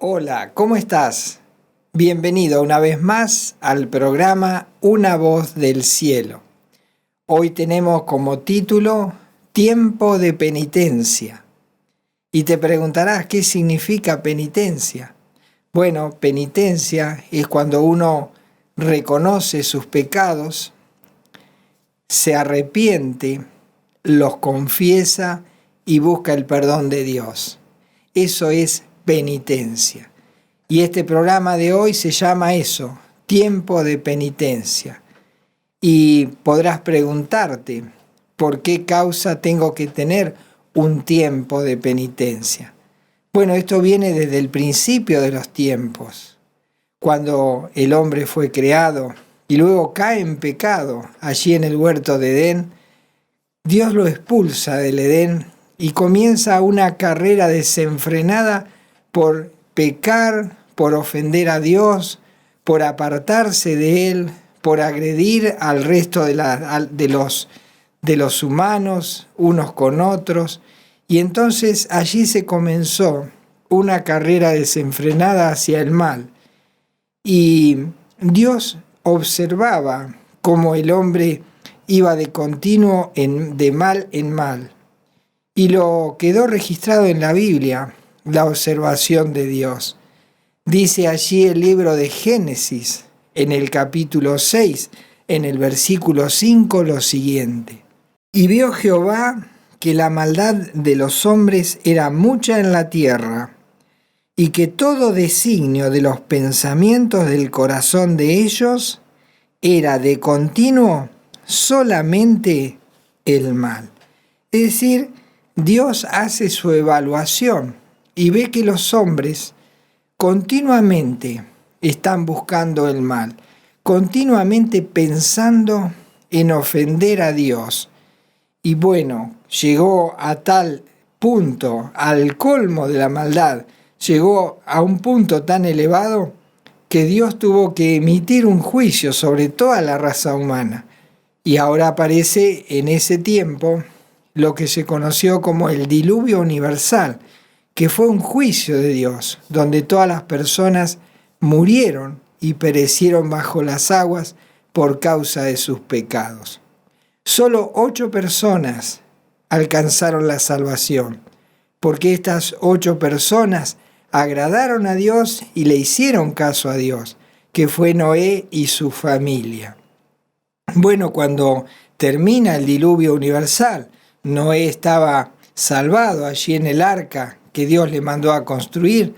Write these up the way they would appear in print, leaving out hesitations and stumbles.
Hola, ¿cómo estás? Bienvenido una vez más al programa Una voz del cielo. Hoy tenemos como título Tiempo de penitencia. Y te preguntarás, ¿qué significa penitencia? Bueno, penitencia es cuando uno reconoce sus pecados, se arrepiente, los confiesa y busca el perdón de Dios. Eso es penitencia. Y este programa de hoy se llama eso, Tiempo de penitencia. Y podrás preguntarte, ¿por qué causa tengo que tener un tiempo de penitencia? Bueno, esto viene desde el principio de los tiempos, cuando el hombre fue creado y luego cae en pecado allí en el huerto de Edén. Dios lo expulsa del Edén y comienza una carrera desenfrenada por pecar, por ofender a Dios, por apartarse de Él, por agredir al resto de los humanos, unos con otros. Y entonces allí se comenzó una carrera desenfrenada hacia el mal. Y Dios observaba cómo el hombre iba de continuo de mal en mal. Y lo quedó registrado en la Biblia, la observación de Dios. Dice allí el libro de Génesis, en el capítulo 6, en el versículo 5, lo siguiente. Y vio Jehová que la maldad de los hombres era mucha en la tierra, y que todo designio de los pensamientos del corazón de ellos era de continuo solamente el mal. Es decir, Dios hace su evaluación y ve que los hombres continuamente están buscando el mal, continuamente pensando en ofender a Dios. Y bueno, llegó a tal punto, al colmo de la maldad, llegó a un punto tan elevado que Dios tuvo que emitir un juicio sobre toda la raza humana. Y ahora aparece en ese tiempo lo que se conoció como el diluvio universal, que fue un juicio de Dios, donde todas las personas murieron y perecieron bajo las aguas por causa de sus pecados. Solo 8 personas alcanzaron la salvación, porque estas 8 personas agradaron a Dios y le hicieron caso a Dios, que fue Noé y su familia. Bueno, cuando termina el diluvio universal, Noé estaba salvado allí en el arca que Dios le mandó a construir,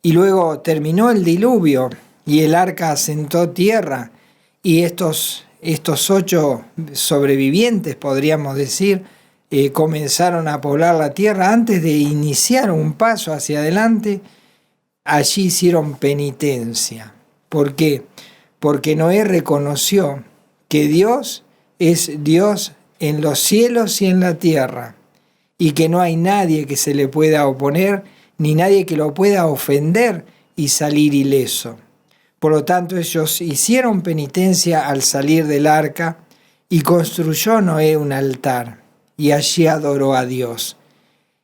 y luego terminó el diluvio y el arca asentó tierra, y estos 8 sobrevivientes, podríamos decir, comenzaron a poblar la tierra. Antes de iniciar un paso hacia adelante, allí hicieron penitencia. ¿Por qué? Porque Noé reconoció que Dios es Dios en los cielos y en la tierra, y que no hay nadie que se le pueda oponer, ni nadie que lo pueda ofender y salir ileso. Por lo tanto, ellos hicieron penitencia al salir del arca, y construyó Noé un altar, y allí adoró a Dios.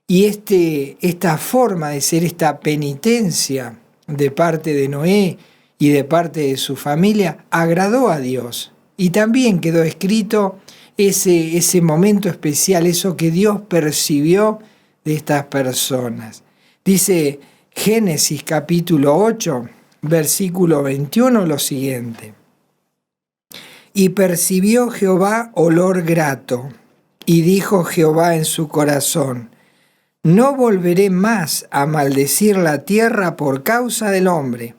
Y esta forma de ser, esta penitencia de parte de Noé y de parte de su familia, agradó a Dios. Y también quedó escrito ese momento especial, eso que Dios percibió de estas personas. Dice Génesis capítulo 8, versículo 21, lo siguiente. Y percibió Jehová olor grato, y dijo Jehová en su corazón: no volveré más a maldecir la tierra por causa del hombre,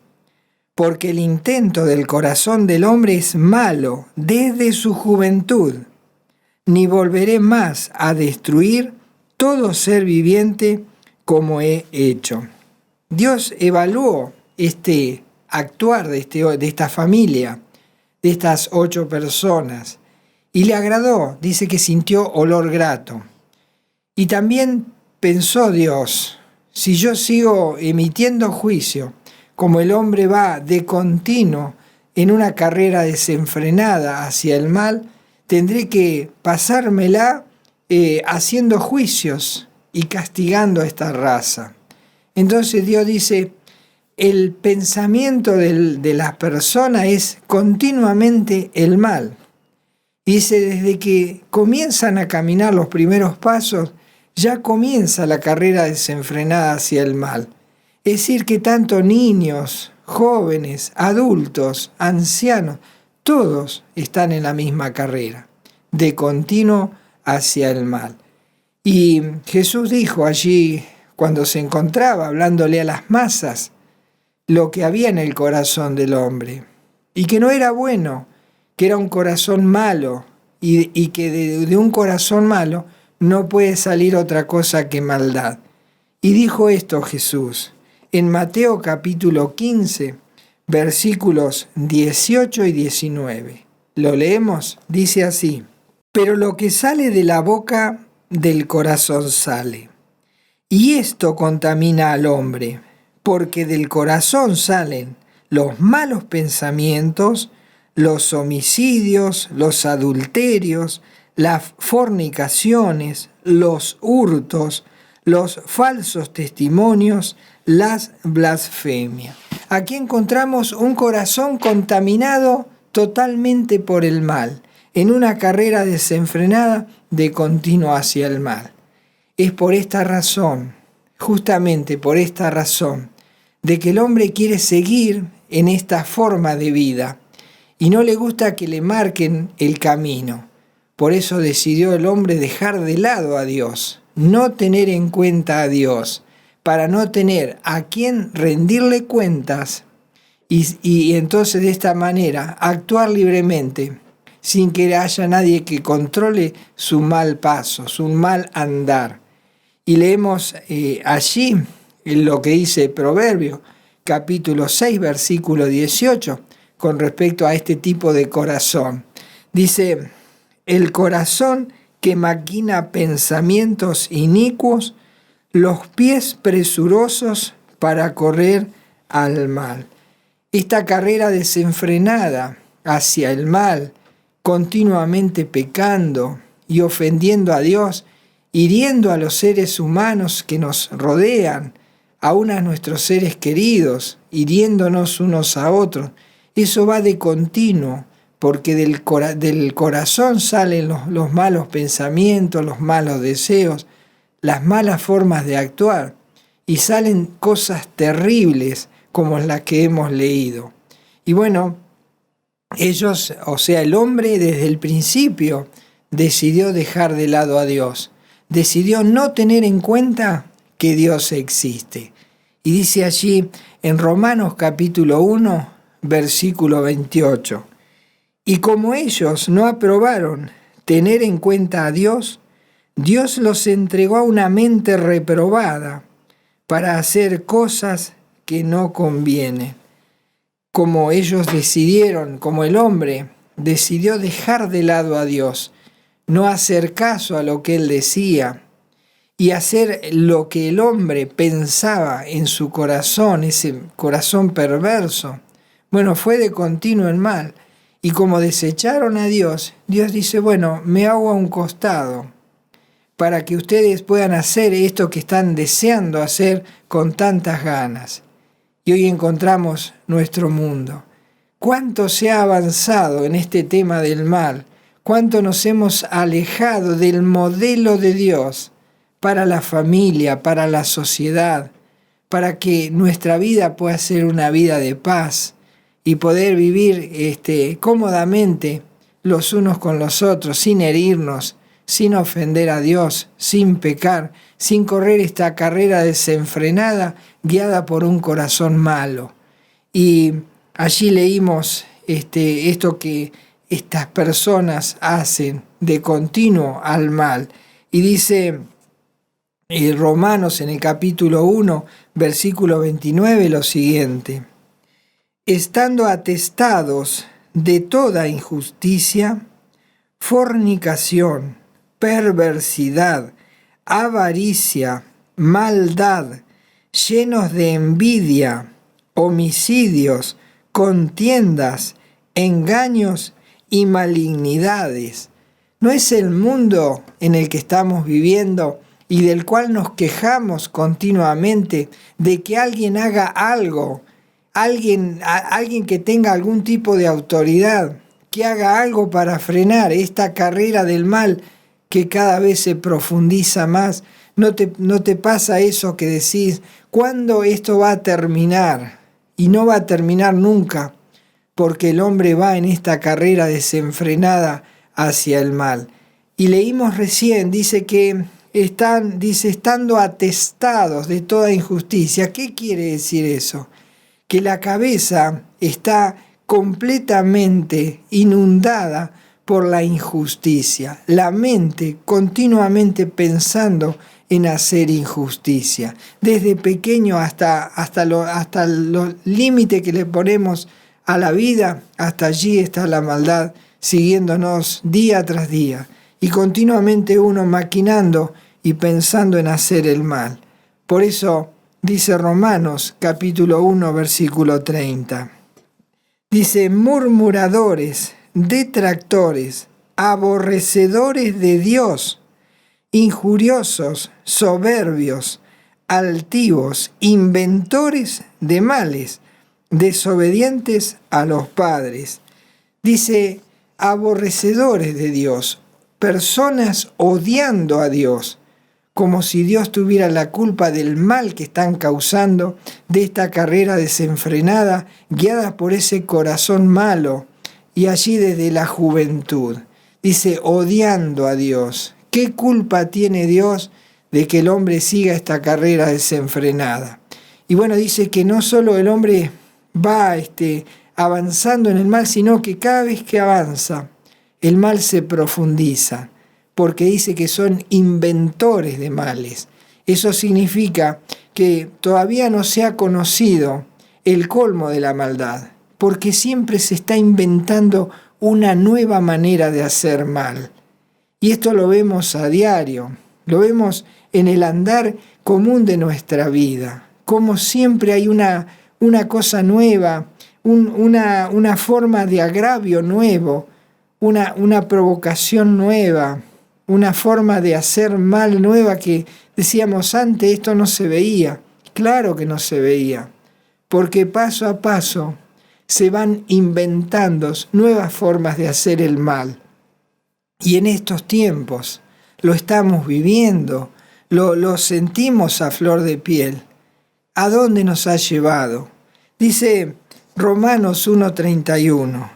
porque el intento del corazón del hombre es malo desde su juventud, ni volveré más a destruir todo ser viviente como he hecho. Dios evaluó este actuar de esta familia, de estas 8 personas, y le agradó. Dice que sintió olor grato. Y también pensó Dios: si yo sigo emitiendo juicio, como el hombre va de continuo en una carrera desenfrenada hacia el mal, tendré que pasármela haciendo juicios y castigando a esta raza. Entonces Dios dice: el pensamiento de la persona es continuamente el mal. Dice, desde que comienzan a caminar los primeros pasos, ya comienza la carrera desenfrenada hacia el mal. Es decir, que tanto niños, jóvenes, adultos, ancianos, todos están en la misma carrera, de continuo hacia el mal. Y Jesús dijo allí, cuando se encontraba hablándole a las masas, lo que había en el corazón del hombre, y que no era bueno, que era un corazón malo, y que de un corazón malo no puede salir otra cosa que maldad. Y dijo esto Jesús en Mateo capítulo 15, versículos 18 y 19. ¿Lo leemos? Dice así: pero lo que sale de la boca del corazón sale, y esto contamina al hombre, porque del corazón salen los malos pensamientos, los homicidios, los adulterios, las fornicaciones, los hurtos, los falsos testimonios, las blasfemias. Aquí encontramos un corazón contaminado totalmente por el mal, en una carrera desenfrenada de continuo hacia el mal. Es por esta razón, justamente por esta razón, de que el hombre quiere seguir en esta forma de vida y no le gusta que le marquen el camino. Por eso decidió el hombre dejar de lado a Dios, no tener en cuenta a Dios, para no tener a quien rendirle cuentas y entonces de esta manera actuar libremente, sin que haya nadie que controle su mal paso, su mal andar. Y leemos allí en lo que dice Proverbio, capítulo 6, versículo 18, con respecto a este tipo de corazón. Dice: el corazón que maquina pensamientos inicuos, los pies presurosos para correr al mal. Esta carrera desenfrenada hacia el mal, continuamente pecando y ofendiendo a Dios, hiriendo a los seres humanos que nos rodean, aún a nuestros seres queridos, hiriéndonos unos a otros. Eso va de continuo, porque del corazón salen los malos pensamientos, los malos deseos, las malas formas de actuar, y salen cosas terribles como las que hemos leído. Y bueno, ellos, o sea, el hombre desde el principio decidió dejar de lado a Dios, decidió no tener en cuenta que Dios existe. Y dice allí en Romanos capítulo 1, versículo 28, y como ellos no aprobaron tener en cuenta a Dios, Dios los entregó a una mente reprobada para hacer cosas que no convienen. Como ellos decidieron, como el hombre decidió dejar de lado a Dios, no hacer caso a lo que Él decía y hacer lo que el hombre pensaba en su corazón, ese corazón perverso, bueno, fue de continuo el mal. Y como desecharon a Dios, Dios dice, bueno, me hago a un costado para que ustedes puedan hacer esto que están deseando hacer con tantas ganas. Y hoy encontramos nuestro mundo. ¿Cuánto se ha avanzado en este tema del mal? ¿Cuánto nos hemos alejado del modelo de Dios para la familia, para la sociedad, para que nuestra vida pueda ser una vida de paz y poder vivir cómodamente los unos con los otros, sin herirnos, sin ofender a Dios, sin pecar, sin correr esta carrera desenfrenada guiada por un corazón malo? Y allí leímos esto que estas personas hacen de continuo al mal. Y dice Romanos en el capítulo 1, versículo 29, lo siguiente: estando atestados de toda injusticia, fornicación, perversidad, avaricia, maldad, llenos de envidia, homicidios, contiendas, engaños y malignidades. ¿No es el mundo en el que estamos viviendo y del cual nos quejamos continuamente de que alguien haga algo, alguien que tenga algún tipo de autoridad, que haga algo para frenar esta carrera del mal que cada vez se profundiza más. ¿No te pasa eso que decís, ¿cuándo esto va a terminar? Y no va a terminar nunca, porque el hombre va en esta carrera desenfrenada hacia el mal. Y leímos recién, dice que estando atestados de toda injusticia. ¿Qué quiere decir eso? Que la cabeza está completamente inundada por la injusticia, la mente continuamente pensando en hacer injusticia, desde pequeño hasta los límites que le ponemos a la vida, hasta allí está la maldad siguiéndonos día tras día, y continuamente uno maquinando y pensando en hacer el mal. Por eso dice Romanos capítulo 1 versículo 30. Dice, murmuradores, detractores, aborrecedores de Dios, injuriosos, soberbios, altivos, inventores de males, desobedientes a los padres. Dice, aborrecedores de Dios, personas odiando a Dios, como si Dios tuviera la culpa del mal que están causando, de esta carrera desenfrenada, guiada por ese corazón malo, y allí desde la juventud. Dice, odiando a Dios. ¿Qué culpa tiene Dios de que el hombre siga esta carrera desenfrenada? Y bueno, dice que no solo el hombre va avanzando en el mal, sino que cada vez que avanza, el mal se profundiza, porque dice que son inventores de males. Eso significa que todavía no se ha conocido el colmo de la maldad, porque siempre se está inventando una nueva manera de hacer mal. Y esto lo vemos a diario, lo vemos en el andar común de nuestra vida, como siempre hay una cosa nueva, una forma de agravio nuevo, una provocación nueva, una forma de hacer mal nueva que decíamos antes, esto no se veía. Claro que no se veía, porque paso a paso se van inventando nuevas formas de hacer el mal. Y en estos tiempos lo estamos viviendo, lo sentimos a flor de piel. ¿A dónde nos ha llevado? Dice Romanos 1:31,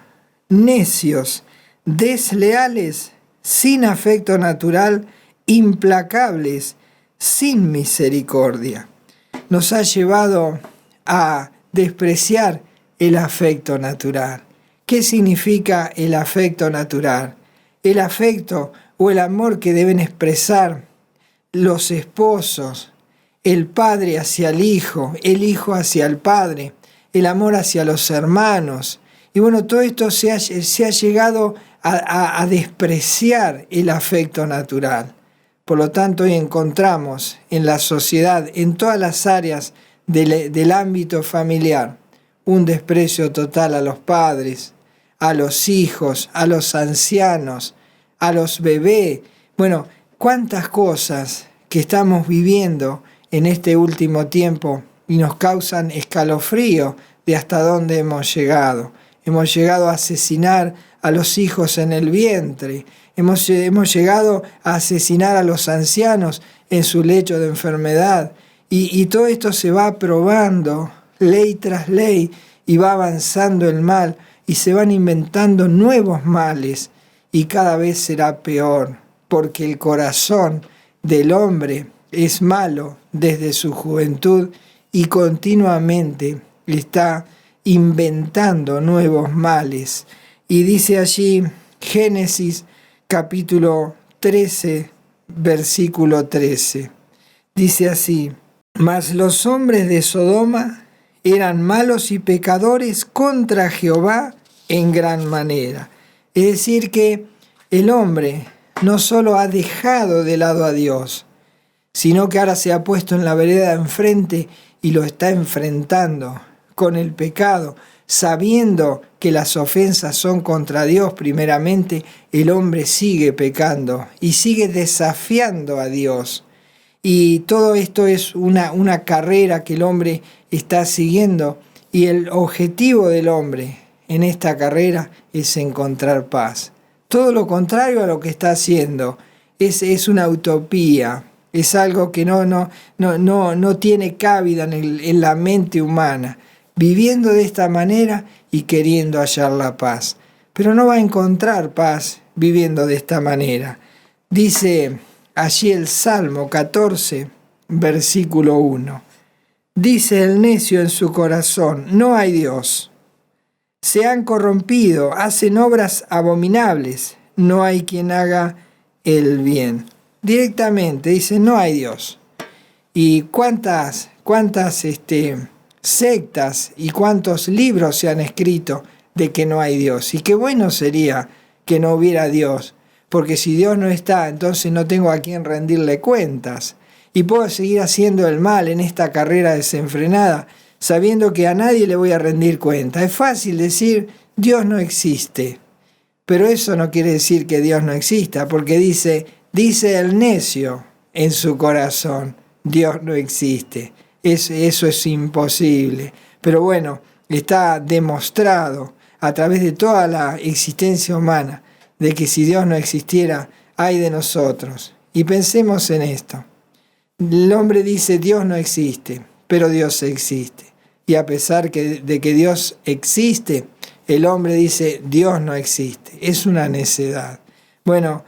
necios, desleales, sin afecto natural, implacables, sin misericordia. Nos ha llevado a despreciar el afecto natural. ¿Qué significa el afecto natural? El afecto o el amor que deben expresar los esposos, el padre hacia el hijo hacia el padre, el amor hacia los hermanos. Y bueno, todo esto se ha llegado a despreciar el afecto natural. Por lo tanto, hoy encontramos en la sociedad, en todas las áreas del ámbito familiar, un desprecio total a los padres, a los hijos, a los ancianos, a los bebés. Bueno, cuántas cosas que estamos viviendo en este último tiempo y nos causan escalofrío de hasta dónde hemos llegado. Hemos llegado a asesinar a los hijos en el vientre. Hemos llegado a asesinar a los ancianos en su lecho de enfermedad. Y todo esto se va probando ley tras ley y va avanzando el mal y se van inventando nuevos males y cada vez será peor porque el corazón del hombre es malo desde su juventud y continuamente está inventando nuevos males. Y dice allí Génesis capítulo 13, versículo 13. Dice así, mas los hombres de Sodoma eran malos y pecadores contra Jehová en gran manera. Es decir que el hombre no solo ha dejado de lado a Dios, sino que ahora se ha puesto en la vereda de enfrente y lo está enfrentando con el pecado, sabiendo que las ofensas son contra Dios primeramente. El hombre sigue pecando y sigue desafiando a Dios. y todo esto es una carrera que el hombre está siguiendo, y el objetivo del hombre en esta carrera es encontrar paz. Todo lo contrario a lo que está haciendo es una utopía, es algo que no tiene cabida en la mente humana, viviendo de esta manera y queriendo hallar la paz. Pero no va a encontrar paz viviendo de esta manera. Dice allí el Salmo 14, versículo 1. Dice el necio en su corazón: no hay Dios. Se han corrompido, hacen obras abominables, no hay quien haga el bien. Directamente dice: no hay Dios. Y cuántas sectas y cuántos libros se han escrito de que no hay Dios. Y qué bueno sería que no hubiera Dios, porque si Dios no está, entonces no tengo a quien rendirle cuentas. Y puedo seguir haciendo el mal en esta carrera desenfrenada, sabiendo que a nadie le voy a rendir cuenta. Es fácil decir: Dios no existe. Pero eso no quiere decir que Dios no exista, porque dice el necio en su corazón: Dios no existe. Eso es imposible. Pero bueno, está demostrado a través de toda la existencia humana de que si Dios no existiera, ay de nosotros. Y pensemos en esto. El hombre dice: Dios no existe, pero Dios existe. Y a pesar de que Dios existe, el hombre dice: Dios no existe. Es una necedad. Bueno,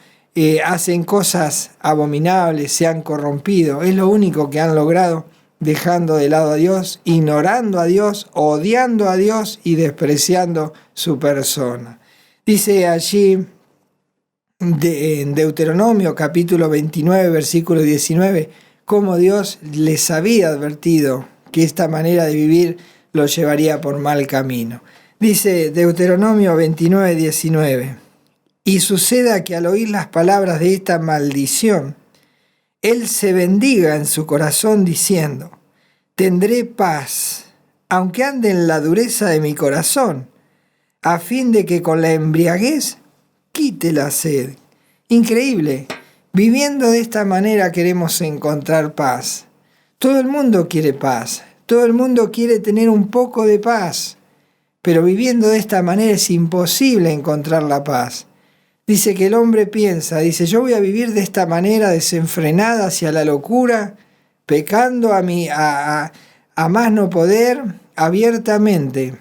hacen cosas abominables, se han corrompido. Es lo único que han logrado, dejando de lado a Dios, ignorando a Dios, odiando a Dios y despreciando su persona. Dice allí en Deuteronomio capítulo 29, versículo 19, cómo Dios les había advertido que esta manera de vivir los llevaría por mal camino. Dice Deuteronomio 29, 19, y suceda que al oír las palabras de esta maldición, él se bendiga en su corazón diciendo: tendré paz, aunque ande en la dureza de mi corazón, a fin de que con la embriaguez quite la sed. Increíble. Viviendo de esta manera queremos encontrar paz. Todo el mundo quiere paz. Todo el mundo quiere tener un poco de paz. Pero viviendo de esta manera es imposible encontrar la paz. Dice que el hombre piensa, dice: yo voy a vivir de esta manera desenfrenada hacia la locura, pecando a más no poder, abiertamente.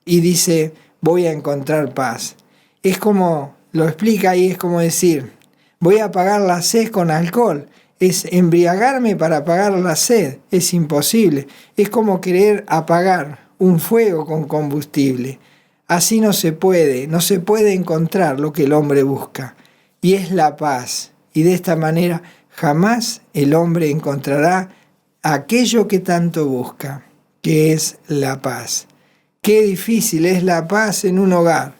Y dice: voy a encontrar paz. Es como, lo explica ahí, es como decir: voy a apagar la sed con alcohol. Es embriagarme para apagar la sed. Es imposible. Es como querer apagar un fuego con combustible. Así no se puede encontrar lo que el hombre busca, y es la paz. Y de esta manera jamás el hombre encontrará aquello que tanto busca, que es la paz. Qué difícil es la paz en un hogar.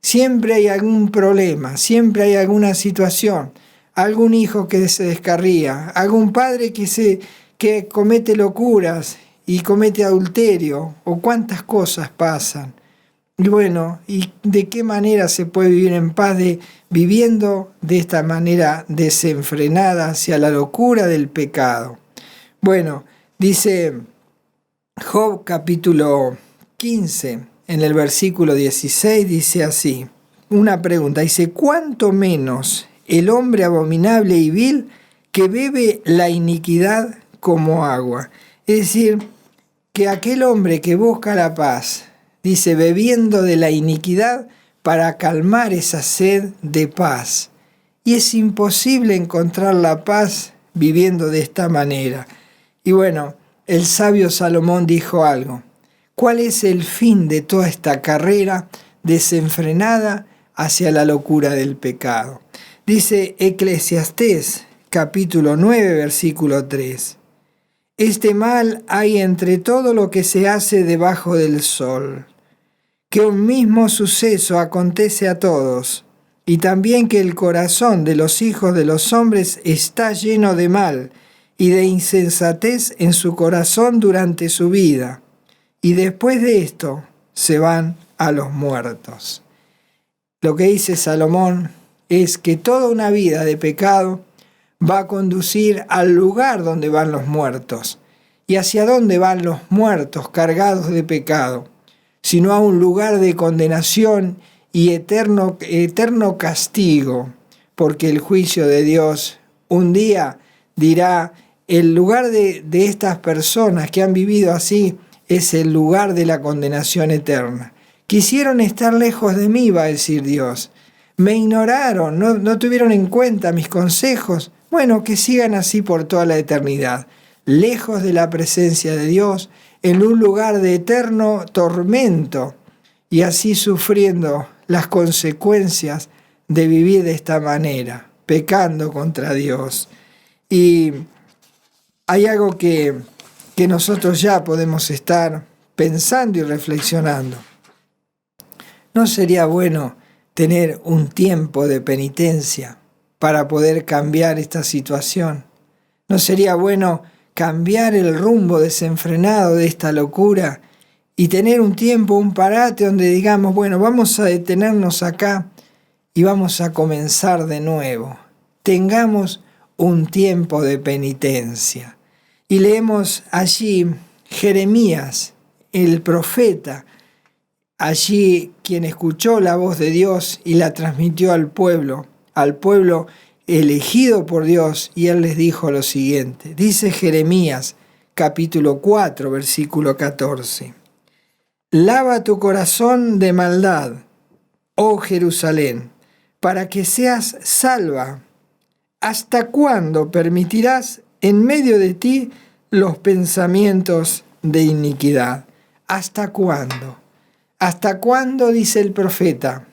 Siempre hay algún problema, siempre hay alguna situación, algún hijo que se descarría, algún padre que comete locuras y comete adulterio, o cuántas cosas pasan. Y bueno, ¿y de qué manera se puede vivir en paz viviendo de esta manera desenfrenada hacia la locura del pecado? Bueno, dice Job capítulo 15, en el versículo 16, dice así, una pregunta, dice: ¿cuánto menos el hombre abominable y vil que bebe la iniquidad como agua? Es decir, que aquel hombre que busca la paz, dice, bebiendo de la iniquidad para calmar esa sed de paz. Y es imposible encontrar la paz viviendo de esta manera. Y bueno, el sabio Salomón dijo algo: ¿cuál es el fin de toda esta carrera desenfrenada hacia la locura del pecado? Dice Eclesiastés capítulo 9, versículo 3. Este mal hay entre todo lo que se hace debajo del sol, que un mismo suceso acontece a todos, y también que el corazón de los hijos de los hombres está lleno de mal y de insensatez en su corazón durante su vida, y después de esto se van a los muertos. Lo que dice Salomón es que toda una vida de pecado va a conducir al lugar donde van los muertos. ¿Y hacia dónde van los muertos cargados de pecado? Sino a un lugar de condenación y eterno castigo, porque el juicio de Dios un día dirá: el lugar de estas personas que han vivido así es el lugar de la condenación eterna. Quisieron estar lejos de mí, va a decir Dios. Me ignoraron, no tuvieron en cuenta mis consejos. Bueno, que sigan así por toda la eternidad, lejos de la presencia de Dios, en un lugar de eterno tormento, y así sufriendo las consecuencias de vivir de esta manera, pecando contra Dios. Y hay algo que nosotros ya podemos estar pensando y reflexionando. ¿No sería bueno tener un tiempo de penitencia para poder cambiar esta situación? ¿No sería bueno cambiar el rumbo desenfrenado de esta locura y tener un tiempo, un parate donde digamos: bueno, vamos a detenernos acá y vamos a comenzar de nuevo? Tengamos un tiempo de penitencia. Y leemos allí Jeremías, el profeta, allí quien escuchó la voz de Dios y la transmitió al pueblo elegido por Dios, y él les dijo lo siguiente. Dice Jeremías, capítulo 4, versículo 14. Lava tu corazón de maldad, oh Jerusalén, para que seas salva. ¿Hasta cuándo permitirás en medio de ti los pensamientos de iniquidad? ¿Hasta cuándo? ¿Hasta cuándo, dice el profeta,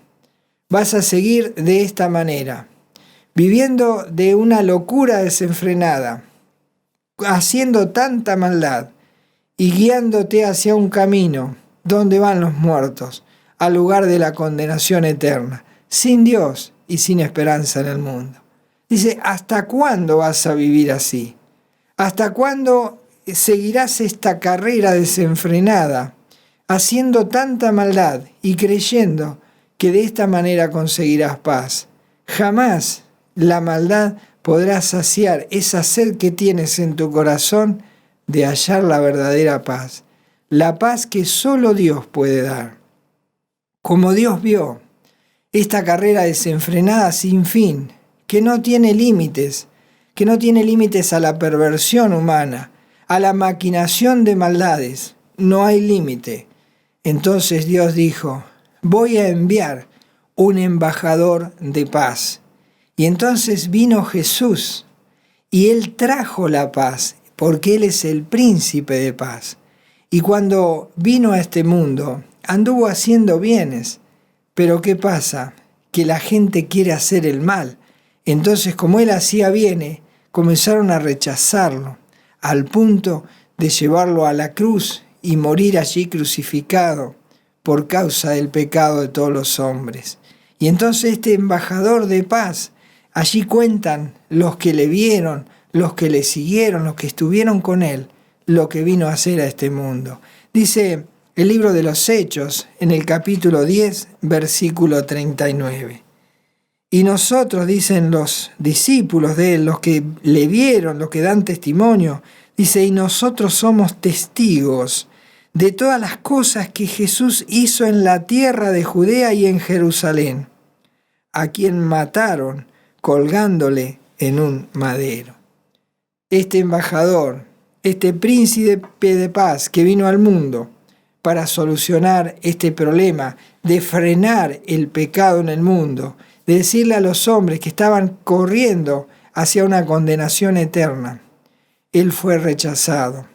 vas a seguir de esta manera, viviendo de una locura desenfrenada, haciendo tanta maldad y guiándote hacia un camino donde van los muertos, al lugar de la condenación eterna, sin Dios y sin esperanza en el mundo? Dice: ¿hasta cuándo vas a vivir así? ¿Hasta cuándo seguirás esta carrera desenfrenada, haciendo tanta maldad y creyendo que de esta manera conseguirás paz? Jamás la maldad podrá saciar esa sed que tienes en tu corazón de hallar la verdadera paz, la paz que solo Dios puede dar. Como Dios vio esta carrera desenfrenada sin fin, que no tiene límites a la perversión humana, a la maquinación de maldades, no hay límite. Entonces Dios dijo: voy a enviar un embajador de paz. Y entonces vino Jesús, y Él trajo la paz, porque Él es el príncipe de paz. Y cuando vino a este mundo, anduvo haciendo bienes. Pero ¿qué pasa? Que la gente quiere hacer el mal. Entonces, como Él hacía bienes, comenzaron a rechazarlo, al punto de llevarlo a la cruz y morir allí crucificado por causa del pecado de todos los hombres. Y entonces este embajador de paz, allí cuentan los que le vieron, los que le siguieron, los que estuvieron con Él, lo que vino a hacer a este mundo. Dice el libro de los Hechos, en el capítulo 10, versículo 39. Y nosotros, dicen los discípulos de Él, los que le vieron, los que dan testimonio, dice: y nosotros somos testigos de todas las cosas que Jesús hizo en la tierra de Judea y en Jerusalén, a quien mataron colgándole en un madero. Este embajador, este príncipe de paz que vino al mundo para solucionar este problema de frenar el pecado en el mundo, de decirle a los hombres que estaban corriendo hacia una condenación eterna, Él fue rechazado.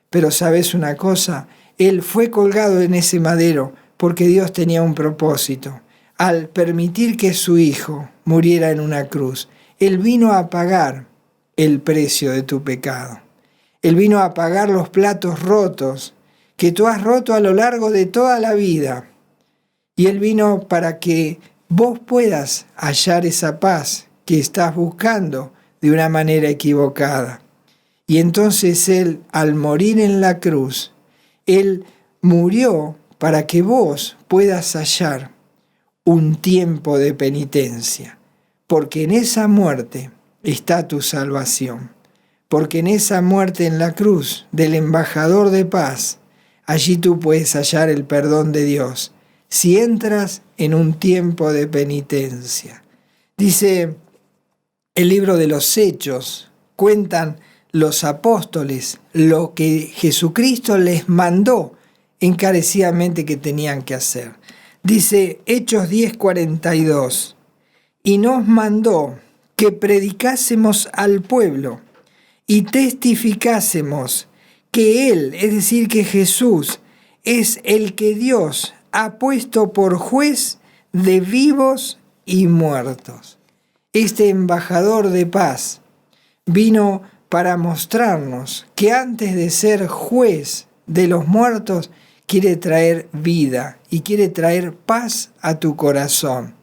Pero ¿sabes una cosa? Él fue colgado en ese madero porque Dios tenía un propósito. Al permitir que su Hijo muriera en una cruz, Él vino a pagar el precio de tu pecado. Él vino a pagar los platos rotos que tú has roto a lo largo de toda la vida. Y Él vino para que vos puedas hallar esa paz que estás buscando de una manera equivocada. Y entonces Él, al morir en la cruz, Él murió para que vos puedas hallar un tiempo de penitencia. Porque en esa muerte está tu salvación. Porque en esa muerte en la cruz del embajador de paz, allí tú puedes hallar el perdón de Dios, si entras en un tiempo de penitencia. Dice el libro de los Hechos, cuentan los apóstoles lo que Jesucristo les mandó encarecidamente que tenían que hacer. Dice Hechos 10:42, y nos mandó que predicásemos al pueblo y testificásemos que Él, es decir, que Jesús, es el que Dios ha puesto por juez de vivos y muertos. Este embajador de paz vino para mostrarnos que antes de ser juez de los muertos, quiere traer vida y quiere traer paz a tu corazón.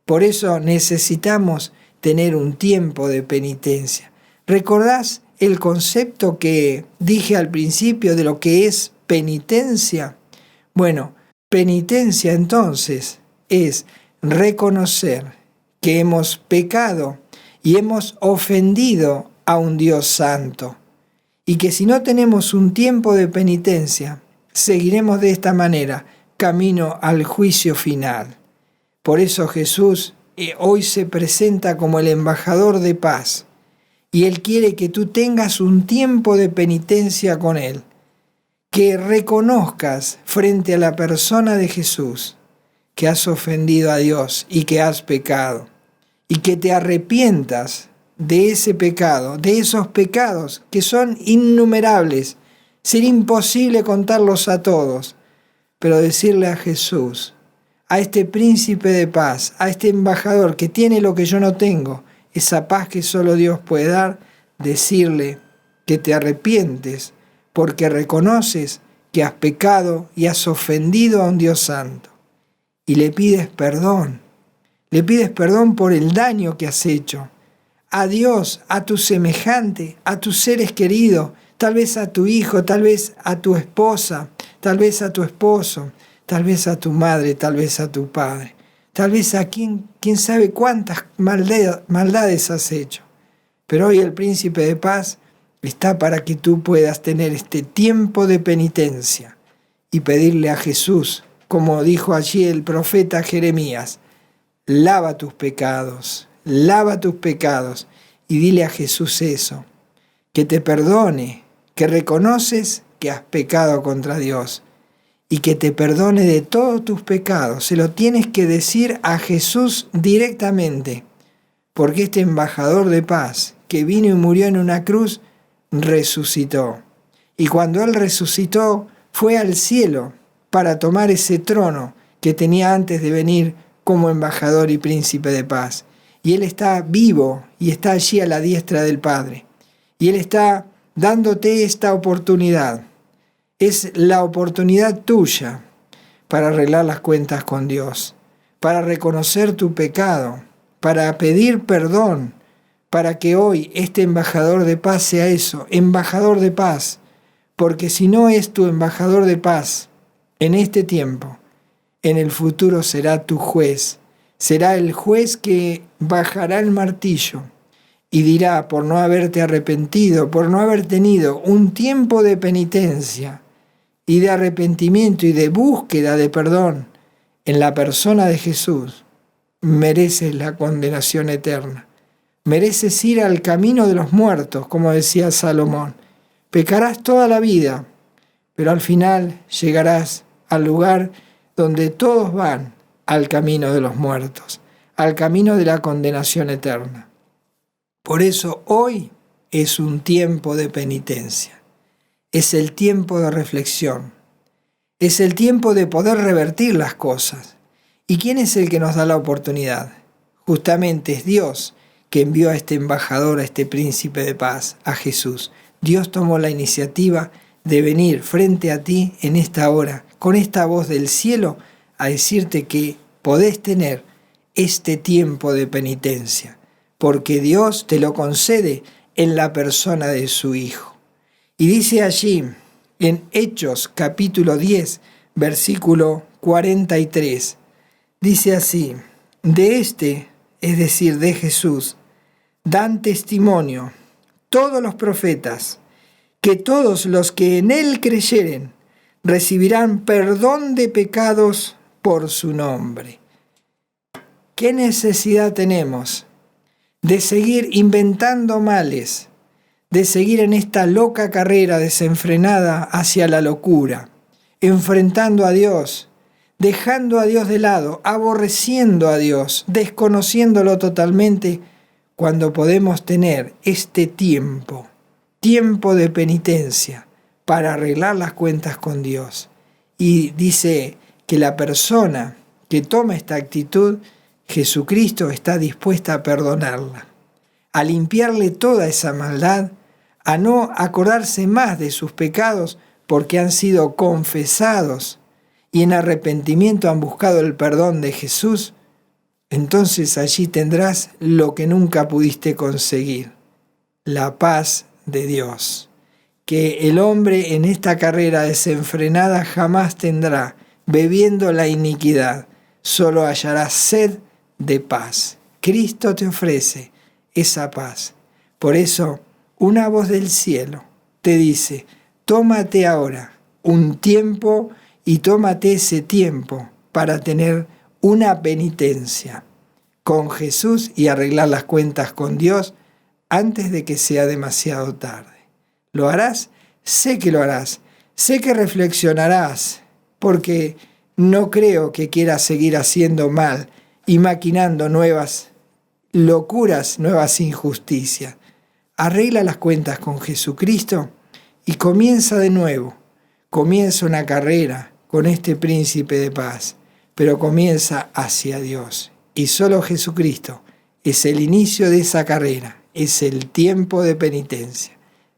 Por eso necesitamos tener un tiempo de penitencia. ¿Recordás el concepto que dije al principio de lo que es penitencia? Bueno, penitencia entonces es reconocer que hemos pecado y hemos ofendido a un Dios santo, y que si no tenemos un tiempo de penitencia, seguiremos de esta manera camino al juicio final. Por eso Jesús hoy se presenta como el embajador de paz, y Él quiere que tú tengas un tiempo de penitencia con Él, que reconozcas frente a la persona de Jesús que has ofendido a Dios y que has pecado, y que te arrepientas de ese pecado, de esos pecados que son innumerables. Sería imposible contarlos a todos, pero decirle a Jesús, a este príncipe de paz, a este embajador que tiene lo que yo no tengo, esa paz que solo Dios puede dar, decirle que te arrepientes porque reconoces que has pecado y has ofendido a un Dios santo. Y le pides perdón por el daño que has hecho a Dios, a tu semejante, a tus seres queridos, tal vez a tu hijo, tal vez a tu esposa, tal vez a tu esposo, tal vez a tu madre, tal vez a tu padre, tal vez a quién sabe cuántas maldades has hecho. Pero hoy el príncipe de paz está para que tú puedas tener este tiempo de penitencia y pedirle a Jesús, como dijo allí el profeta Jeremías, lava tus pecados y dile a Jesús eso, que te perdone, que reconoces que has pecado contra Dios y que te perdone de todos tus pecados. Se lo tienes que decir a Jesús directamente, porque este embajador de paz que vino y murió en una cruz, resucitó. Y cuando Él resucitó, fue al cielo para tomar ese trono que tenía antes de venir como embajador y príncipe de paz. Y Él está vivo y está allí a la diestra del Padre. Y Él está dándote esta oportunidad. Es la oportunidad tuya para arreglar las cuentas con Dios, para reconocer tu pecado, para pedir perdón, para que hoy este embajador de paz sea eso, embajador de paz. Porque si no es tu embajador de paz en este tiempo, en el futuro será tu juez. Será el juez que bajará el martillo y dirá, por no haberte arrepentido, por no haber tenido un tiempo de penitencia y de arrepentimiento y de búsqueda de perdón en la persona de Jesús, mereces la condenación eterna. Mereces ir al camino de los muertos, como decía Salomón. Pecarás toda la vida, pero al final llegarás al lugar donde todos van, al camino de los muertos, al camino de la condenación eterna. Por eso hoy es un tiempo de penitencia, es el tiempo de reflexión, es el tiempo de poder revertir las cosas. ¿Y quién es el que nos da la oportunidad? Justamente es Dios, que envió a este embajador, a este príncipe de paz, a Jesús. Dios tomó la iniciativa de venir frente a ti en esta hora, con esta voz del cielo, a decirte que podés tener este tiempo de penitencia, porque Dios te lo concede en la persona de su Hijo. Y dice allí, en Hechos capítulo 10, versículo 43, dice así, de este, es decir, de Jesús, dan testimonio, todos los profetas, que todos los que en Él creyeren recibirán perdón de pecados por su nombre. ¿Qué necesidad tenemos de seguir inventando males, de seguir en esta loca carrera desenfrenada hacia la locura, enfrentando a Dios, dejando a Dios de lado, aborreciendo a Dios, desconociéndolo totalmente, cuando podemos tener este tiempo de penitencia para arreglar las cuentas con Dios? Y dice que la persona que toma esta actitud, Jesucristo está dispuesta a perdonarla, a limpiarle toda esa maldad, a no acordarse más de sus pecados porque han sido confesados y en arrepentimiento han buscado el perdón de Jesús. Entonces allí tendrás lo que nunca pudiste conseguir, la paz de Dios, que el hombre en esta carrera desenfrenada jamás tendrá, bebiendo la iniquidad, solo hallará sed de paz. Cristo te ofrece esa paz. Por eso, una voz del cielo te dice, tómate ahora un tiempo y tómate ese tiempo para tener una penitencia con Jesús y arreglar las cuentas con Dios antes de que sea demasiado tarde. ¿Lo harás? Sé que lo harás. Sé que reflexionarás, porque no creo que quieras seguir haciendo mal y maquinando nuevas locuras, nuevas injusticias. Arregla las cuentas con Jesucristo y comienza de nuevo. Comienza una carrera con este príncipe de paz, pero comienza hacia Dios. Y solo Jesucristo es el inicio de esa carrera, es el tiempo de penitencia.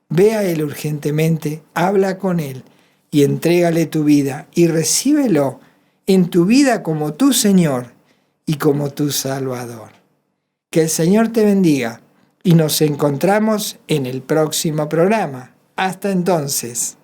Ve a Él urgentemente, habla con Él y entrégale tu vida y recíbelo en tu vida como tu Señor y como tu Salvador. Que el Señor te bendiga y nos encontramos en el próximo programa. Hasta entonces.